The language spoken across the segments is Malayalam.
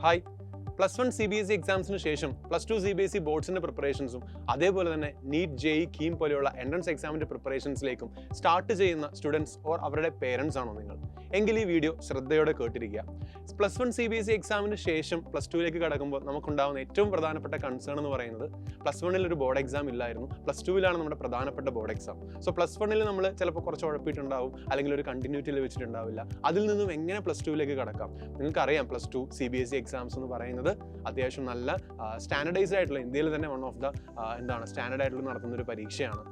ഹായ്, +1 CBSE എക്സാംസിന് ശേഷം +2 CBSE ബോർഡ്സിന്റെ പ്രിപ്പറേഷൻസും അതേപോലെ തന്നെ നീറ്റ് JEE കീം പോലെയുള്ള എൻട്രൻസ് എക്സാമിന്റെ പ്രിപ്പറേഷൻസിലേക്കും സ്റ്റാർട്ട് ചെയ്യുന്ന സ്റ്റുഡൻസ് ഓർ അവരുടെ പേരൻസ് ആണോ നിങ്ങൾ എങ്കിൽ ഈ വീഡിയോ ശ്രദ്ധയോടെ കേട്ടിരിക്കുക. +1 CBSE എക്സാമിന് ശേഷം +2ലേക്ക് കടക്കുമ്പോൾ നമുക്കുണ്ടാകുന്ന ഏറ്റവും പ്രധാനപ്പെട്ട കൺസേൺ എന്ന് പറയുന്നത് +1ൽ ഒരു ബോർഡ് എക്സാം ഇല്ലായിരുന്നു, +2ലാണ് നമ്മുടെ പ്രധാനപ്പെട്ട ബോർഡ് എക്സാം. സോ +1ൽ നമ്മൾ ചിലപ്പോൾ കുറച്ച് ഉഴപ്പിയിട്ടുണ്ടാവും, അല്ലെങ്കിൽ ഒരു കണ്ടിന്യൂറ്റിയിൽ വെച്ചിട്ടുണ്ടാവില്ല. അതിൽ നിന്നും എങ്ങനെ +2ലേക്ക് കടക്കാം? നിങ്ങൾക്കറിയാം +2 CBSE എക്സാംസ് എന്ന് പറയുന്നത് അത്യാവശ്യം നല്ല സ്റ്റാൻഡർഡൈസ്ഡ് ആയിട്ടുള്ള, ഇന്ത്യയിൽ തന്നെ വൺ ഓഫ് ദ സ്റ്റാൻഡേർഡ് ആയിട്ടുള്ള നടത്തുന്ന ഒരു പരീക്ഷയാണ്.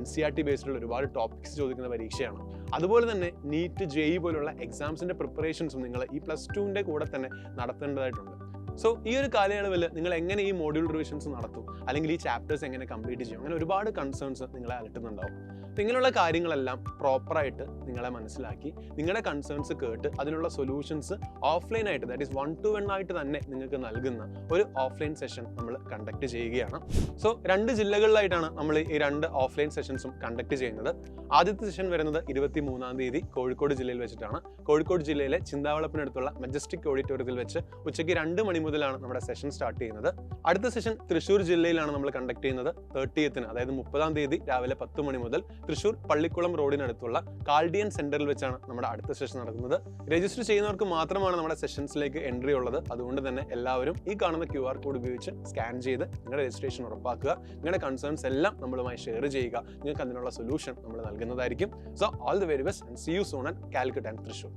NCERT ബേസ്ഡുള്ള ഒരുപാട് ടോപ്പിക്സ് ചോദിക്കുന്ന പരീക്ഷയാണ്. അതുപോലെ തന്നെ നീറ്റ് JEE പോലുള്ള എക്സാംസിന്റെ പ്രിപ്പറേഷൻസും നിങ്ങൾ ഈ +2ന്റെ കൂടെ തന്നെ നടത്തേണ്ടതായിട്ടുണ്ട്. സോ ഈ ഒരു കാലയളവിൽ നിങ്ങൾ എങ്ങനെ ഈ മോഡ്യൂൾ റിവിഷൻസ് നടത്തും, അല്ലെങ്കിൽ ഈ ചാപ്റ്റേഴ്സ് എങ്ങനെ കംപ്ലീറ്റ് ചെയ്യും, അങ്ങനെ ഒരുപാട് കൺസേൺസ് നിങ്ങളെ അലട്ടുന്നുണ്ടാവും. അപ്പോൾ ഇങ്ങനെയുള്ള കാര്യങ്ങളെല്ലാം പ്രോപ്പറായിട്ട് നിങ്ങളെ മനസ്സിലാക്കി നിങ്ങളുടെ കൺസേൺസ് കേട്ട് അതിനുള്ള സൊല്യൂഷൻസ് ഓഫ്ലൈനായിട്ട്, ദാറ്റ് ഈസ് 1-to-1 ആയിട്ട് തന്നെ നിങ്ങൾക്ക് നൽകുന്ന ഒരു ഓഫ്ലൈൻ സെഷൻ നമ്മൾ കണ്ടക്ട് ചെയ്യുകയാണ്. സോ 2 ജില്ലകളിലായിട്ടാണ് നമ്മൾ ഈ 2 ഓഫ്ലൈൻ സെഷൻസും കണ്ടക്ട് ചെയ്യുന്നത്. ആദ്യത്തെ സെഷൻ വരുന്നത് 23-ാം തീയതി കോഴിക്കോട് ജില്ലയിൽ വെച്ചിട്ടാണ്. കോഴിക്കോട് ജില്ലയിലെ ചിന്താവളപ്പിനടുത്തുള്ള മജസ്റ്റിക് ഓഡിറ്റോറിയത്തിൽ വെച്ച് ഉച്ചയ്ക്ക് 2 മണി മുതലാണ് നമ്മുടെ സെഷൻ സ്റ്റാർട്ട് ചെയ്യുന്നത്. അടുത്ത സെഷൻ തൃശ്ശൂർ ജില്ലയിലാണ് നമ്മൾ കണ്ടക്ട് ചെയ്യുന്നത്. 30th, അതായത് 30-ാം തീയതി രാവിലെ 10 മണി മുതൽ തൃശ്ശൂർ പള്ളിക്കുളം റോഡിനടുത്തുള്ള കാൾഡിയൻ സെന്ററിൽ വെച്ചാണ് നമ്മുടെ അടുത്ത സെഷൻ നടക്കുന്നത്. രജിസ്റ്റർ ചെയ്യുന്നവർക്ക് മാത്രമാണ് നമ്മുടെ സെഷൻസിലേക്ക് എൻട്രി ഉള്ളത്. അതുകൊണ്ട് തന്നെ എല്ലാവരും ഈ കാണുന്ന QR കോഡ് ഉപയോഗിച്ച് സ്കാൻ ചെയ്ത് നിങ്ങളുടെ രജിസ്ട്രേഷൻ ഉറപ്പാക്കുക. നിങ്ങളുടെ കൺസേൺസ് എല്ലാം നമ്മളുമായി ഷെയർ ചെയ്യുക. നിങ്ങൾക്ക് അതിനുള്ള സൊല്യൂഷൻ നമ്മൾ നൽകുന്നതായിരിക്കും. So all the very best and see you soon at Calicut and Thrissur.